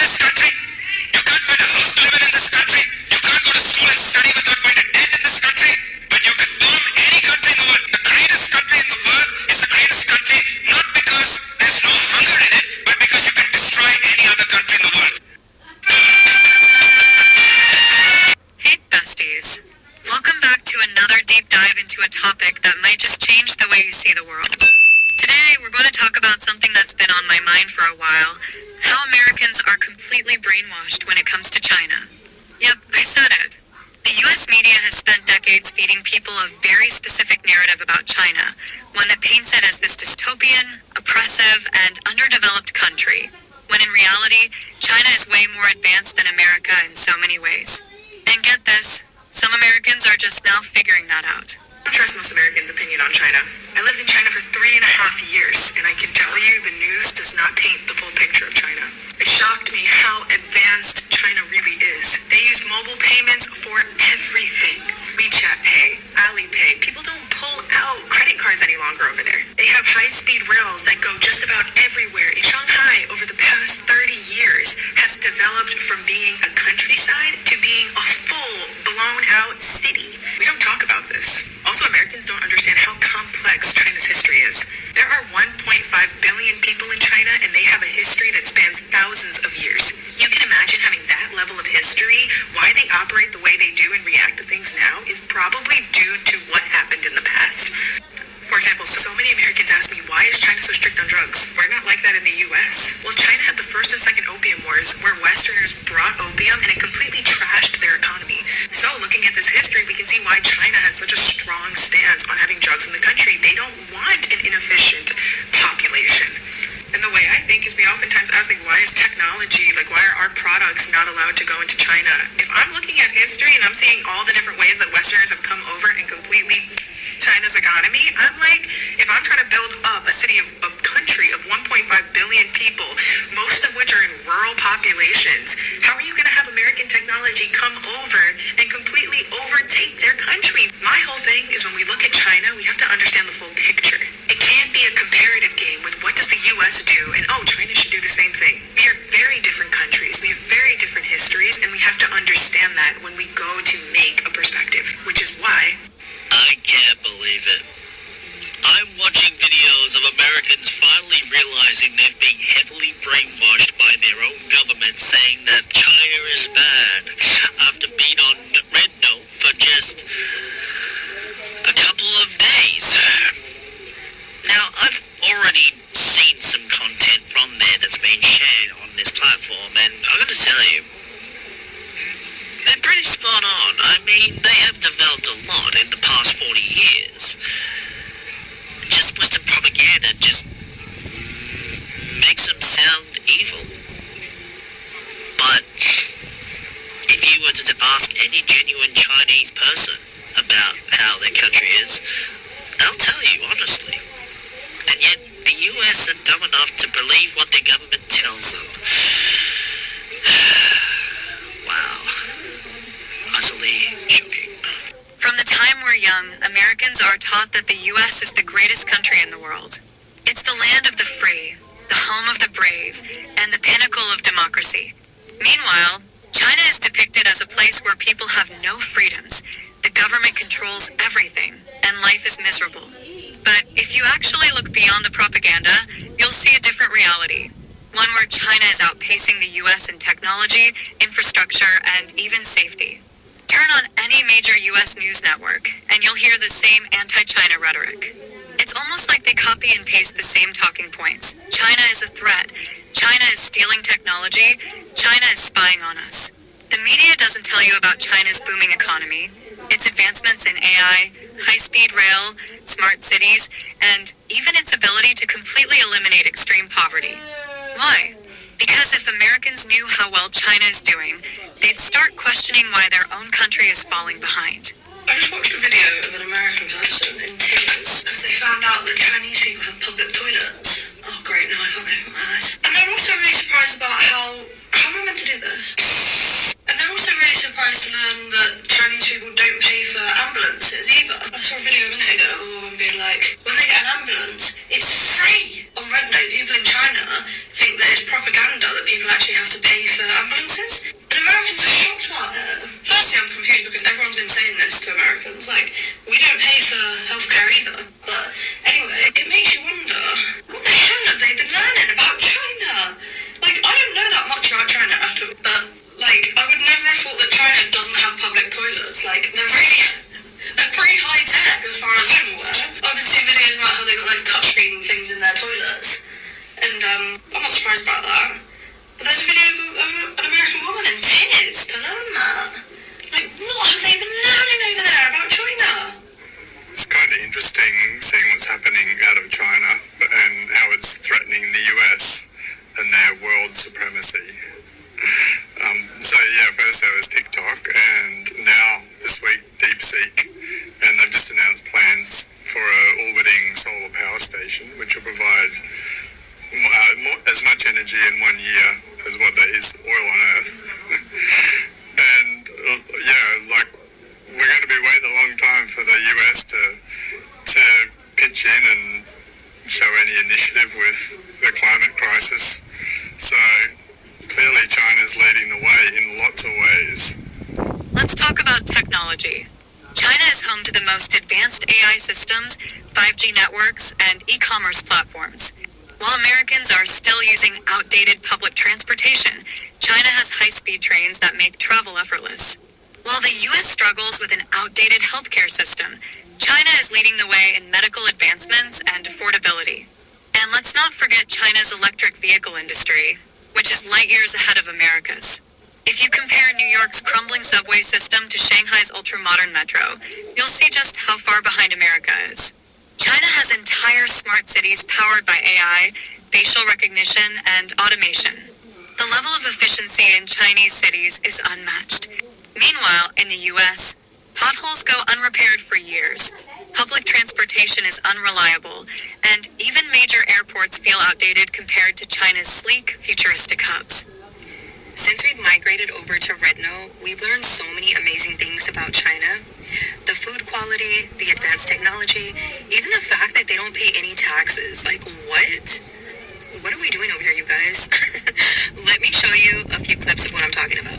this country. You can't find a house to live in this country. You can't go to school and study without going to debt in this country. But you can bomb any country in the world. The greatest country in the world is the greatest country, not because there's no hunger in it, but because you can destroy any other country in the world. Hey besties, welcome back to another deep dive into a topic that might just change the way you see the world. Today we're going to talk about something that's been on my mind for a while, how Americans are completely brainwashed when it comes to China. Yep, I said it. The US media has spent decades feeding people a very specific narrative about China, one that paints it as this dystopian, oppressive, and underdeveloped country, when in reality, China is way more advanced than America in so many ways. And get this, some Americans are just now figuring that out. I don't trust most Americans' opinion on China. I lived in China for 3.5 years, and I can tell you the news does not paint the full picture of China. It shocked me how advanced China really is. They use mobile payments for everything. WeChat Pay, Alipay. People don't pull out credit cards any longer over there. They have high-speed rails that go just about everywhere. In Shanghai, over the past 30 years, has developed from being a countryside to being a full, blown-out city. We don't talk about this. Also, Americans don't understand how complex China's history is. There are 1.5 billion people in China, and they have a history that spans thousands of years. You can imagine having that level of history. Why they operate the way they do and react to things now is probably due to what happened in the past. For example, so many Americans ask me, why is China so strict on drugs? We're not like that in the U.S. Well, China had the first and second opium wars where Westerners brought opium and it completely trashed their economy. So looking at this history, we can see why China has such a strong stance on having drugs in the country. They don't want an inefficient population. And the way I think is we oftentimes ask, why is technology, why are our products not allowed to go into China? If I'm looking at history and I'm seeing all the different ways that Westerners have come over and completely China's economy, I'm like, if I'm trying to build up a city of a country of 1.5 billion people, most of which are in rural populations, how are you going to have American technology come over and completely overtake their country? My whole thing is when we look at China, we have to understand the full picture. It can't be a comparative game with what does the U.S. do and, China should do the same thing. We are very different countries. We have very different histories, and we have to understand that when we go to make a perspective, which is why I can't believe it. I'm watching videos of Americans finally realizing they've been heavily brainwashed by their own government saying that China is bad after being on Red Note for just a couple of days. Now, I've already seen some content from there that's been shared on this platform, and I'm going to tell you, they're pretty spot on. I mean, they have developed a lot in the past 40 years. Just Western propaganda just makes them sound evil. But if you were to ask any genuine Chinese person about how their country is, they'll tell you honestly. And yet, the US are dumb enough to believe what their government tells them. Wow. Utterly shocking. From the time we're young, Americans are taught that the US is the greatest country in the world. It's the land of the free, the home of the brave, and the pinnacle of democracy. Meanwhile, China is depicted as a place where people have no freedoms, the government controls everything, and life is miserable. But if you actually look beyond the propaganda, you'll see a different reality. One where China is outpacing the US in technology, infrastructure, and even safety. Turn on any major US news network, and you'll hear the same anti-China rhetoric. It's almost like they copy and paste the same talking points. China is a threat. China is stealing technology. China is spying on us. The media doesn't tell you about China's booming economy, its advancements in AI, high-speed rail, smart cities, and even its ability to completely eliminate extreme poverty. Why? Because if Americans knew how well China is doing, they'd start questioning why their own country is falling behind. I just watched a video of an American person in tears because they found out that Chinese people have public toilets. Oh great, now I can't open my eyes. And they're also really surprised about how am I meant to do this? And they're also really surprised to learn that Chinese people don't pay for ambulances either. I saw a video a minute ago of a woman being like, when they get an ambulance, it's free. On Red Note, people in China think that it's propaganda that people actually have to pay for ambulances. And Americans are shocked about it. Firstly, I'm confused because everyone's been saying this to Americans, like, we don't pay for healthcare either. But anyway, it makes you wonder, what the hell have they been learning about China? Like, I don't know that much about China at all, but, like, I would never have thought that China doesn't have public toilets. Like, they're pretty high tech as far as I'm aware. I've been seeing videos about how they got, like, touchscreen things in their toilets. And, I'm not surprised about that. But there's a video of an American woman in tears to learn that. Like, what have they been learning over there about China? It's kind of interesting seeing what's happening out of China and how it's threatening the US and their world supremacy. First there was TikTok, and now this week DeepSeek, and they've just announced plans for a orbiting solar power station, which will provide as much energy in 1 year as what there is oil on Earth. And we're going to be waiting a long time for the US to pitch in and show any initiative with the climate crisis. So clearly China's leading the way in lots of ways. Let's talk about technology. China is home to the most advanced AI systems, 5G networks, and e-commerce platforms. While Americans are still using outdated public transportation, China has high-speed trains that make travel effortless. While the U.S. struggles with an outdated healthcare system, China is leading the way in medical advancements and affordability. And let's not forget China's electric vehicle industry, which is light years ahead of America's. If you compare New York's crumbling subway system to Shanghai's ultra-modern metro, you'll see just how far behind America is. China has entire smart cities powered by AI, facial recognition, and automation. The level of efficiency in Chinese cities is unmatched. Meanwhile, in the U.S., potholes go unrepaired for years, public transportation is unreliable, and even major airports feel outdated compared to China's sleek, futuristic hubs. Since we've migrated over to Redno, we've learned so many amazing things about China. The food quality, the advanced technology, even the fact that they don't pay any taxes. Like, what? What are we doing over here, you guys? Let me show you a few clips of what I'm talking about.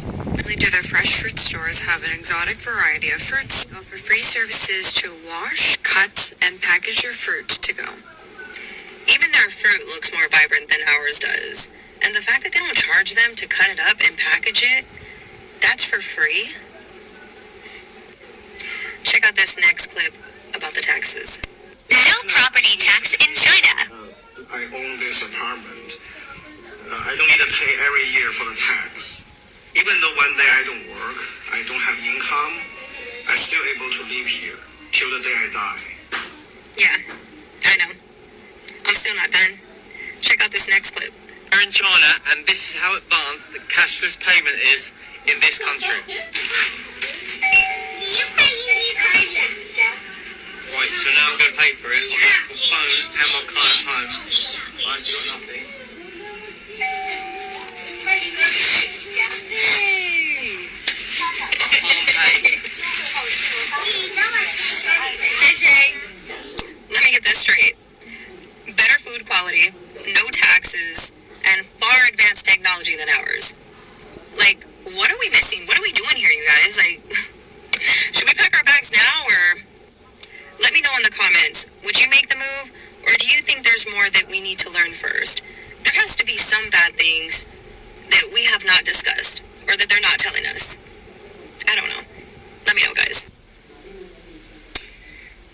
Their fresh fruit stores have an exotic variety of fruits, offer free services to wash, cut, and package your fruit to go. Even their fruit looks more vibrant than ours does. And the fact that they don't charge them to cut it up and package it, that's for free. Check out this next clip about the taxes. No property tax in China. I own this apartment. I don't need to pay every year for the tax. Even though one day I don't work, I don't have income, I'm still able to live here till the day I die. Yeah, I know. I'm still not done. Check out this next clip. We're in China, and this is how advanced the cashless payment is in this country. Right, so now I'm going to pay for it on my phone and my card at home. I've got nothing. Let me get this straight. Better food quality, no taxes, and far advanced technology than ours. Like, what are we missing? What are we doing here, you guys? Like, should we pack our bags now, or... Let me know in the comments, would you make the move, or do you think there's more that we need to learn first? There has to be some bad things that we have not discussed, or that they're not telling us. I don't know. Let me know, guys.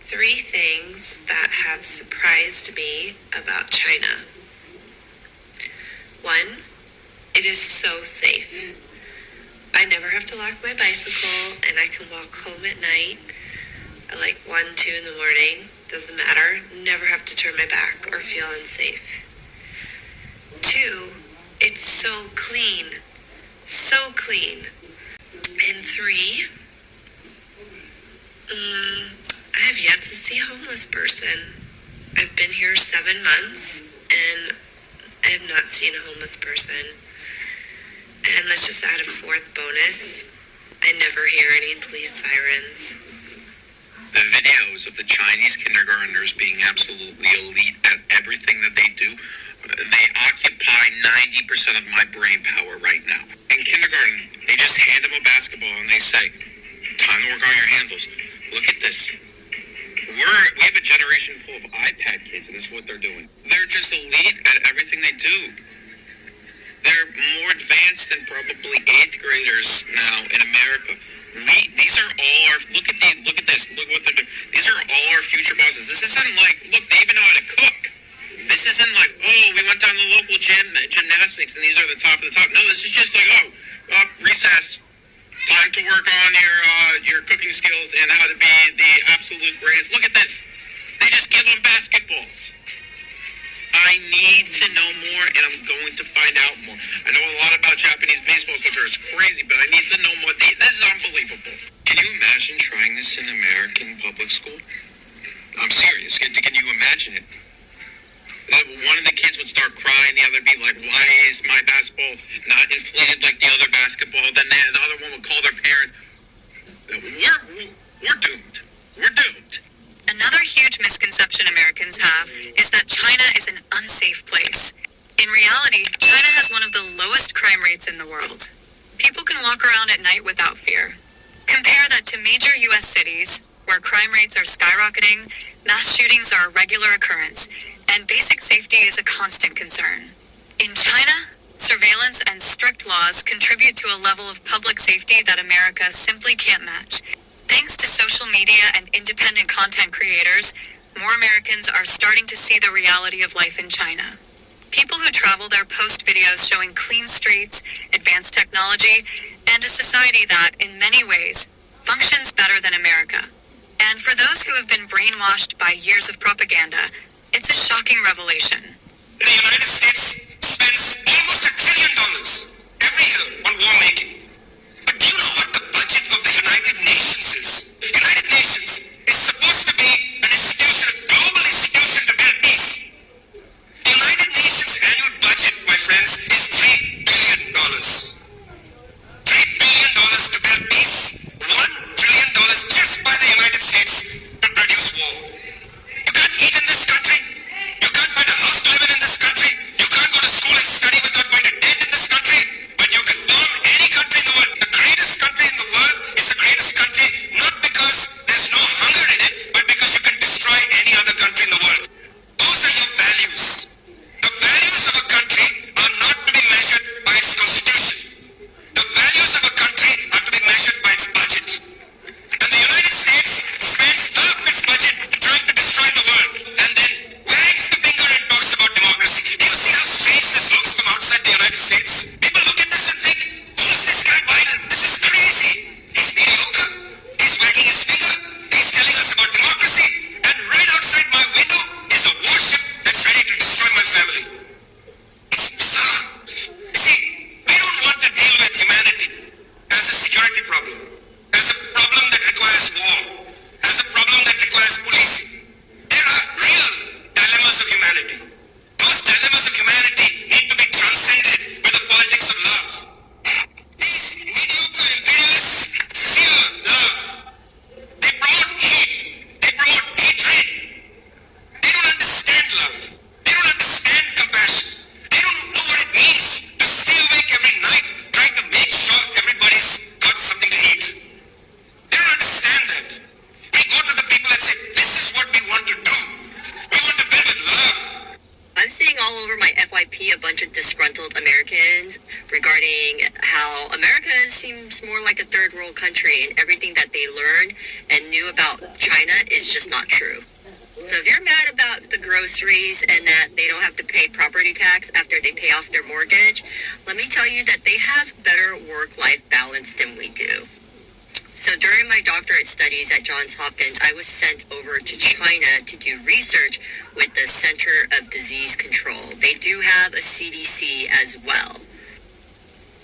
3 things that have surprised me about China. 1, it is so safe. I never have to lock my bicycle, and I can walk home at night at like 1, 2 in the morning. Doesn't matter. Never have to turn my back or feel unsafe. 2, it's so clean. So clean. And 3, I have yet to see a homeless person. I've been here 7 months, and I have not seen a homeless person. And let's just add a 4th bonus. I never hear any police sirens. The videos of the Chinese kindergartners being absolutely elite at everything that they do, they occupy occupy 90% of my brain power right now. In kindergarten, they just hand them a basketball and they say, time to work on your handles. Look at this. We have a generation full of iPad kids, and this is what they're doing. They're just elite at everything they do. They're more advanced than probably 8th graders now in America. These are all our, look at this, look what they're doing. These are all our future bosses. This isn't like, look, they even know how to cook. This isn't like, oh, we went down the local gymnastics and these are the top of the top. No, this is just like, recess. Time to work on your cooking skills and how to be the absolute greatest. Look at this. They just give them basketballs. I need to know more, and I'm going to find out more. I know a lot about Japanese baseball culture. It's crazy, but I need to know more. This is unbelievable. Can you imagine trying this in American public school? I'm serious. Can you imagine it? One of the kids would start crying, the other would be like, why is my basketball not inflated like the other basketball? Then the other one would call their parents. We're doomed. We're doomed. Another huge misconception Americans have is that China is an unsafe place. In reality, China has one of the lowest crime rates in the world. People can walk around at night without fear. Compare that to major U.S. cities, where crime rates are skyrocketing, mass shootings are a regular occurrence, and basic safety is a constant concern. In China, surveillance and strict laws contribute to a level of public safety that America simply can't match. Thanks to social media and independent content creators, more Americans are starting to see the reality of life in China. People who travel there post videos showing clean streets, advanced technology, and a society that, in many ways, functions better than America. And for those who have been brainwashed by years of propaganda, it's a shocking revelation. The United States spends almost $1 trillion every year on war making. But do you know what the budget of the United Nations is? United Nations is supposed to be an institution, a global institution to build peace. The United Nations annual budget, my friends, is $3 billion. $3 billion to build peace. $1 trillion just by the United States to produce war. You can't eat in this country. You can't find a house to live in this country. You can't go to school and study without going to debt in this country. But you can bomb any country in the world. The greatest country in the world is the greatest country, not because there's no hunger in it, but because you can destroy any other country in the world. Those are your values. The values of a country are not to be measured by its constitution. The values of a country are to be measured by its budget. And the United States spends half its budget trying to destroy the world and then wags the finger and talks about democracy. Do you see how strange this looks from outside the United States? People look at this and think, who is this guy Biden? This is crazy. He's mediocre. He's wagging his finger. He's telling us about democracy. And right outside my window is a warship that's ready to destroy my family. It's bizarre. You see, we don't want to deal with humanity as a security problem, as a problem that requires war, as a problem that requires policing. There are real dilemmas of humanity. Those dilemmas of humanity need to be transcended with the politics of love. These mediocre imperialists fear love. They promote hate. They promote hatred. They don't understand love. They don't understand compassion. They don't know what it means to stay awake every night trying to make sure everybody's got something to eat. They don't understand that. We go to the people and say, this is what we want to do. We want to build with love. I'm seeing all over my FYP a bunch of disgruntled Americans regarding how America seems more like a third world country and everything that they learned and knew about China is just not true. So if you're mad about the groceries and that they don't have to pay property tax after they pay off their mortgage, let me tell you that they have better work-life balance than we do. So during my doctorate studies at Johns Hopkins, I was sent over to China to do research with the Center of Disease Control. They do have a CDC as well.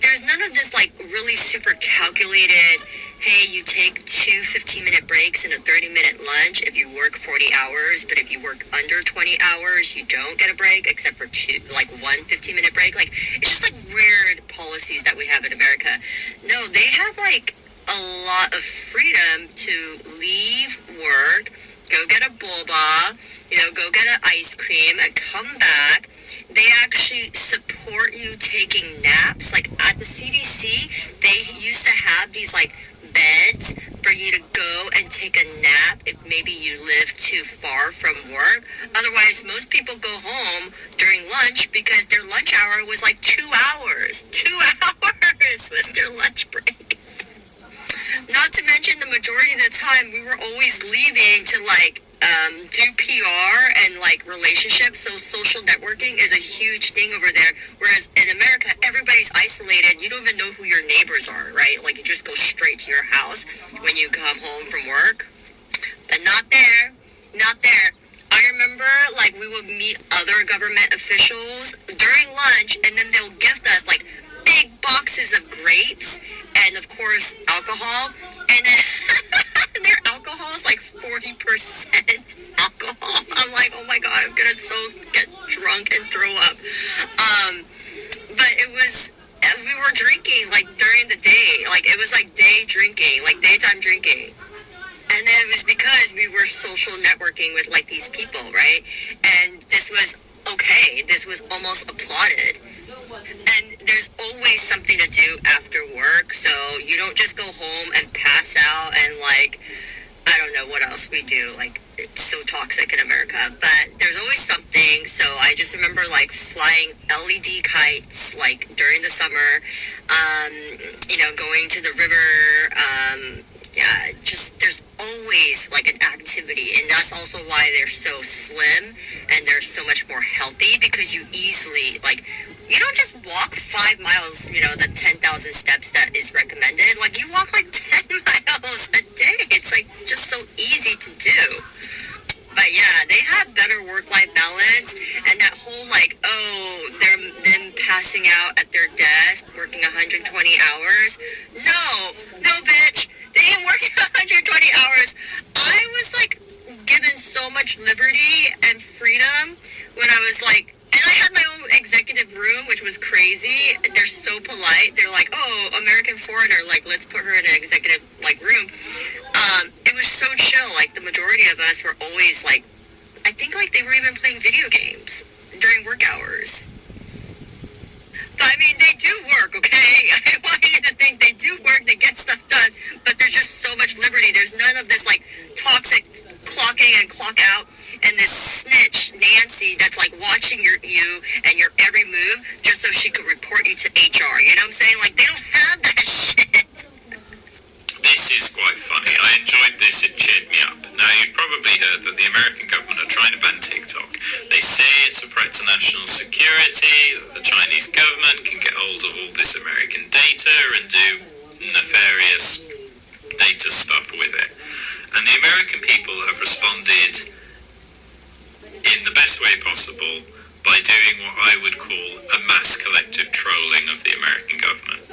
There's none of this like really super calculated, hey, you take 2 15-minute breaks and a 30-minute lunch if you work 40 hours, but if you work under 20 hours, you don't get a break except for one 15-minute break. Like, it's just like weird policies that we have in America. No, they have like a lot of freedom to leave work, go get a boba, go get an ice cream and come back they actually support you taking naps. Like at the CDC, they used to have these like beds for you to go and take a nap if maybe you live too far from work. Otherwise, most people go home during lunch because their lunch hour was like 2 hours. 2 hours was their lunch break. Not to mention the majority of the time we were always leaving to like do PR and like relationships. So social networking is a huge thing over there. Whereas in America, everybody's isolated. You don't even know who your neighbors are, right? Like you just go straight to your house when you come home from work. But not there. Not there. I remember like we would meet other government officials during lunch and then they'll gift us like big boxes of grapes and of course alcohol. And then their alcohol is like 40% alcohol. I'm like, oh my god, I'm gonna get drunk and throw up. But it was, we were drinking like during the day. Like it was like day drinking, like daytime drinking. And then it was because we were social networking with like these people, right? And this was okay. This was almost applauded. And there's always something to do after work, so you don't just go home and pass out and like, I don't know what else we do. Like, it's so toxic in America, but there's always something. So I just remember like flying LED kites like during the summer, going to the river, just there's always like an activity, and that's also why they're so slim and they're so much more healthy because you easily like you don't just walk 5 miles, the 10,000 steps that is recommended. Like you walk like 10 miles a day. It's like just so easy to do. But yeah, they have better work-life balance, and that whole like, them passing out at their desk, working 120 hours. No, bitch. They ain't working 120 hours. I was like given so much liberty and freedom when I was like, and I had my own executive room, which was crazy. They're so polite. They're like, oh, American foreigner, like, let's put her in an executive, like, room. It was so chill. Like, the majority of us were always, like, I think, like, they were even playing video games during work hours. But, I mean, they do work, okay? I want you to think they do work. They get stuff done. But there's just so much liberty. There's none of this, like, toxic clocking and clock out and this snitch Nancy that's like watching you and your every move just so she could report you to HR. You know what I'm saying? Like they don't have that shit. This is quite funny. I enjoyed this. It cheered me up. Now, you've probably heard that the American government are trying to ban TikTok. They say it's a threat to national security, that the Chinese government can get hold of all this American data and do nefarious data stuff with it. And the American people have responded in the best way possible by doing what I would call a mass collective trolling of the American government.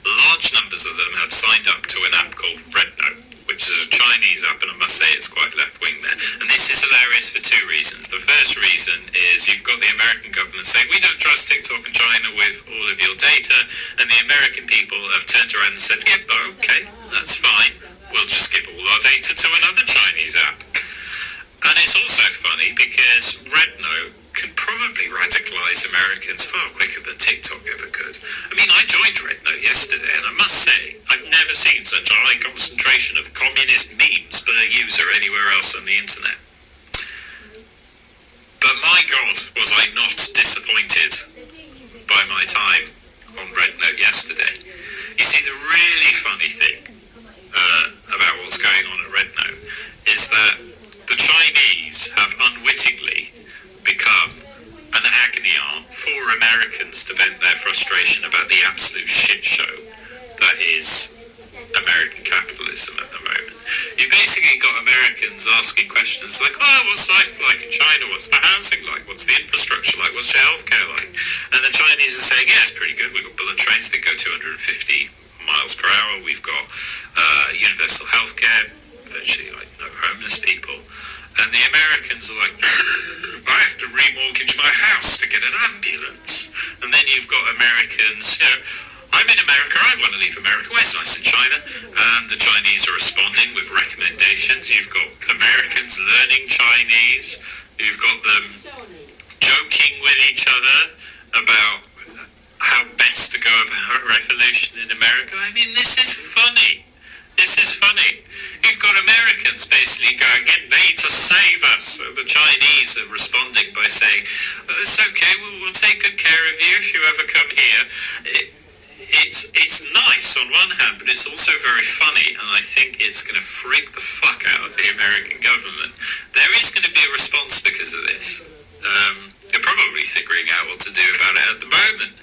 Large numbers of them have signed up to an app called RedNote, which is a Chinese app, and I must say it's quite left-wing there. And this is hilarious for two reasons. The first reason is you've got the American government saying, we don't trust TikTok and China with all of your data, and the American people have turned around and said, yeah, okay, that's fine. We'll just give all our data to another Chinese app. And it's also funny because RedNote can probably radicalize Americans far quicker than TikTok ever could. I mean, I joined RedNote yesterday, and I must say, I've never seen such a high concentration of communist memes per user anywhere else on the internet. But my God, was I not disappointed by my time on RedNote yesterday. You see, the really funny thing about what's going on at RedNote is that the Chinese have unwittingly become an agony aunt for Americans to vent their frustration about the absolute shit show that is American capitalism at the moment. You've basically got Americans asking questions like, oh, what's life like in China? What's the housing like? What's the infrastructure like? What's your healthcare like? And the Chinese are saying, yeah, it's pretty good. We've got bullet trains that go 250 miles per hour. We've got universal healthcare, virtually like no homeless people. And the Americans are like, I have to remortgage my house to get an ambulance. And then you've got Americans, I'm in America, I want to leave America, well, it's nice in China. And the Chinese are responding with recommendations. You've got Americans learning Chinese. You've got them joking with each other about how best to go about revolution in America. I mean, this is funny. This is funny. You've got Americans basically going, get me to save us. So the Chinese are responding by saying, it's okay, we'll take good care of you if you ever come here. It's nice on one hand, but it's also very funny, and I think it's going to freak the fuck out of the American government. There is going to be a response because of this. They're probably figuring out what to do about it at the moment.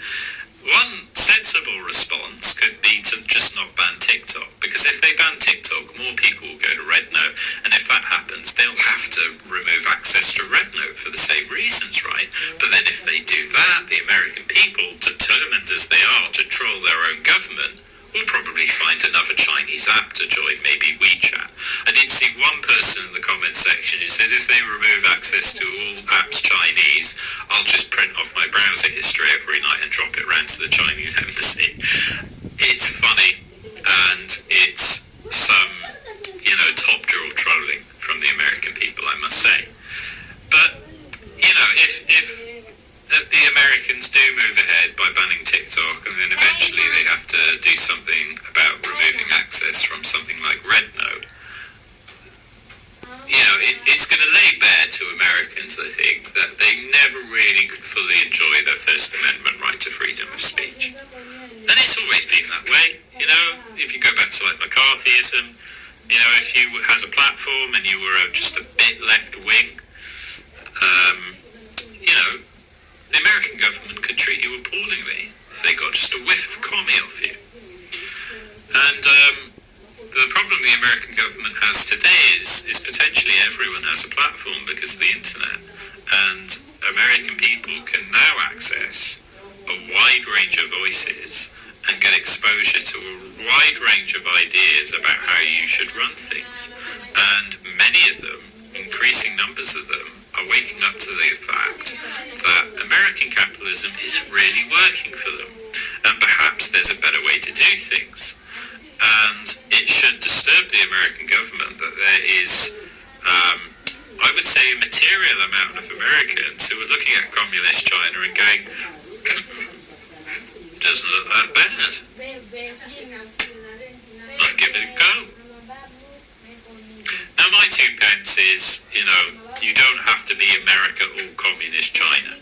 One sensible response could be to just not ban TikTok, because if they ban TikTok, more people will go to RedNote, and if that happens, they'll have to remove access to RedNote for the same reasons, right? But then if they do that, the American people, determined as they are to troll their own government, will probably find another Chinese app to join, maybe WeChat. I did see one person in the comment section who said if they remove access to all apps Chinese, I'll just print off my browser history every night and drop it around to the Chinese embassy. It's funny, and it's some, top drawer trolling from the American people, I must say. But, if the Americans do move ahead by banning TikTok, and then eventually they have to do something about removing access from something like RedNote, it's going to lay bare to Americans, I think, that they never really could fully enjoy their First Amendment right to freedom of speech. And it's always been that way, if you go back to like McCarthyism, if you had a platform and you were just a bit left-wing, the American government could treat you appallingly if they got just a whiff of commie off you. And the problem the American government has today is potentially everyone has a platform because of the internet. And American people can now access a wide range of voices and get exposure to a wide range of ideas about how you should run things. And many of them, increasing numbers of them, are waking up to the fact that American capitalism isn't really working for them, and perhaps there's a better way to do things. And it should disturb the American government that there is, I would say, a material amount of Americans who are looking at communist China and going, doesn't look that bad. I'll give it a go. Now, my 2 pence is, you don't have to be America or communist China.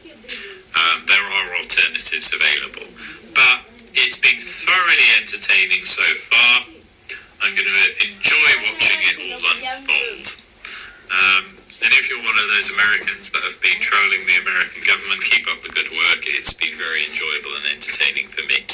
There are alternatives available. But it's been thoroughly entertaining so far. I'm going to enjoy watching it all unfold. And if you're one of those Americans that have been trolling the American government, keep up the good work. It's been very enjoyable and entertaining for me.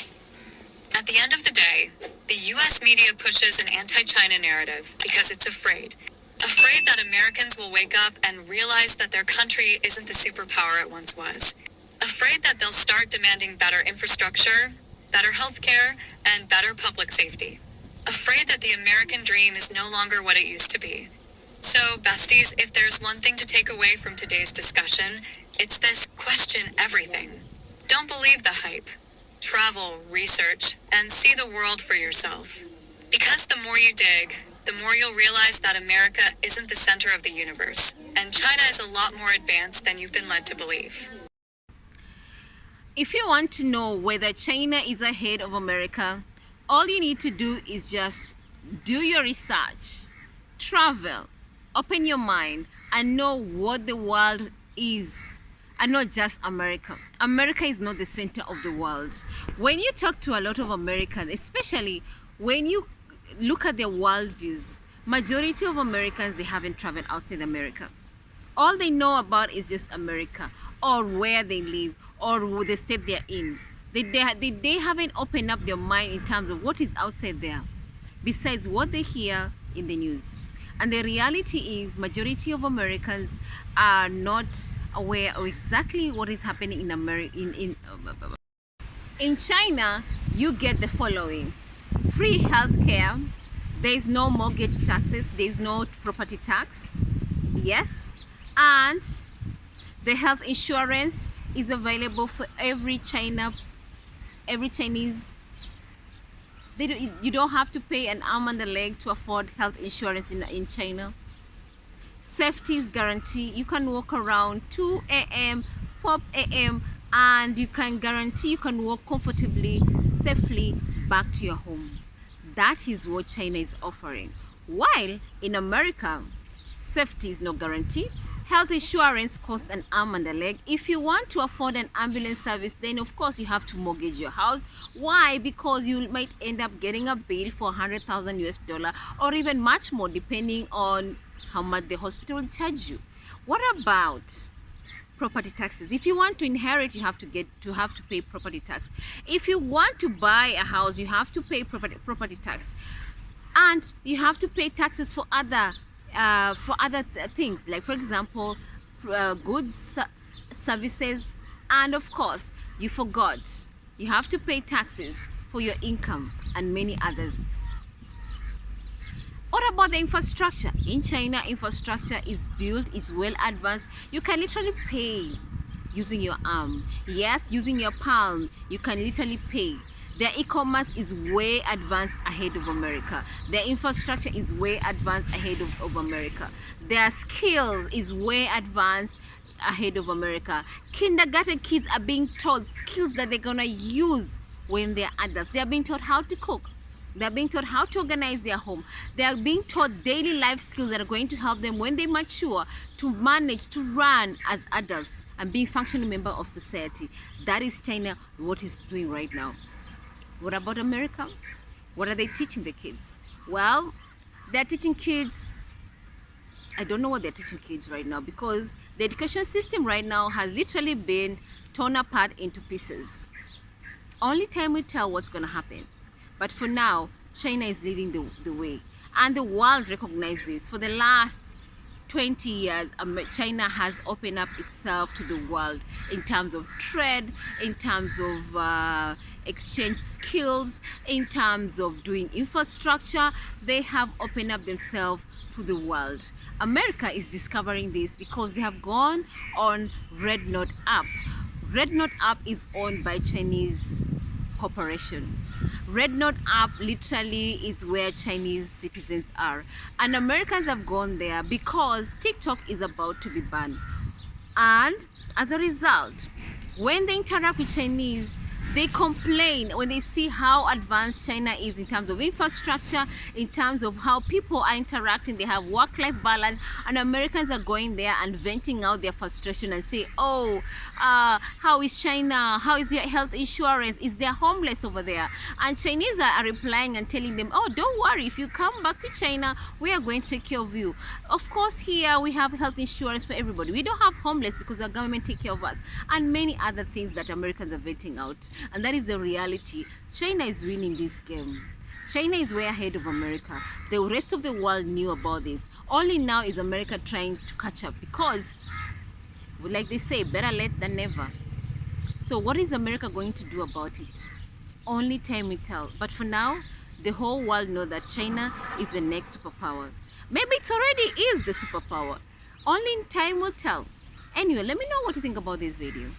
At the end of the day, the U.S. media pushes an anti-China narrative because it's afraid. Afraid that Americans will wake up and realize that their country isn't the superpower it once was. Afraid that they'll start demanding better infrastructure, better healthcare, and better public safety. Afraid that the American dream is no longer what it used to be. So, besties, if there's one thing to take away from today's discussion, it's this: question everything. Don't believe the hype. Travel, research, and see the world for yourself. Because the more you dig, the more you'll realize that America isn't the center of the universe, and China is a lot more advanced than you've been led to believe. If you want to know whether China is ahead of America, all you need to do is just do your research, travel, open your mind, and know what the world is, and not just America. America is not the center of the world. When you talk to a lot of Americans, especially when you look at their worldviews, majority of Americans, they haven't traveled outside America. All they know about is just America, or where they live, or the state they're in. They haven't opened up their mind in terms of what is outside there, besides what they hear in the news. And the reality is, majority of Americans are not aware of exactly what is happening in America. In China, you get the following: free healthcare. There is no mortgage taxes. There is no property tax. Yes, and the health insurance is available for every Chinese. You don't have to pay an arm and a leg to afford health insurance in China. Safety is guaranteed. You can walk around 2 a.m., 4 a.m. and you can guarantee you can walk comfortably, safely back to your home. That is what China is offering. While in America, safety is not guaranteed. Health insurance costs an arm and a leg. If you want to afford an ambulance service, then of course you have to mortgage your house. Why? Because you might end up getting a bill for 100,000 US dollar or even much more, depending on how much the hospital will charge you. What about property taxes? If you want to inherit, you have to pay property tax. If you want to buy a house, you have to pay property tax, and you have to pay taxes for other things, like for example goods, services, and of course you forgot you have to pay taxes for your income and many others. What about the infrastructure? In China, infrastructure is built, is well advanced. You can literally pay using your arm. Yes, using your palm, you can literally pay. Their e-commerce is way advanced ahead of America. Their infrastructure is way advanced ahead of America. Their skills is way advanced ahead of America. Kindergarten kids are being taught skills that they're gonna use when they're adults. They are being taught how to cook. They are being taught how to organize their home. They are being taught daily life skills that are going to help them when they mature to manage to run as adults and be a functioning member of society. That is China, what it's doing right now. What about America? What are they teaching the kids? Well, they're teaching kids, I don't know what they're teaching kids right now, because the education system right now has literally been torn apart into pieces. Only time will tell what's going to happen. But for now, China is leading the way. And the world recognizes this. For the last 20 years, China has opened up itself to the world in terms of trade, in terms of exchange skills, in terms of doing infrastructure. They have opened up themselves to the world. America is discovering this because they have gone on Red Note app. Red Note app is owned by Chinese corporation. Red Note app literally is where Chinese citizens are, and Americans have gone there because TikTok is about to be banned. And as a result, when they interact with Chinese, they complain when they see how advanced China is in terms of infrastructure, in terms of how people are interacting. They have work-life balance, and Americans are going there and venting out their frustration and say, oh, how is China? How is your health insurance? Is there homeless over there? And Chinese are replying and telling them, oh, don't worry, if you come back to China, we are going to take care of you. Of course, here we have health insurance for everybody. We don't have homeless because our government take care of us, and many other things that Americans are venting out. And that is the reality. China is winning this game. China is way ahead of America. The rest of the world knew about this. Only now is America trying to catch up, because, like they say, better late than never. So what is America going to do about it? Only time will tell. But for now, the whole world knows that China is the next superpower. Maybe it already is the superpower. Only time will tell. Anyway, let me know what you think about this video.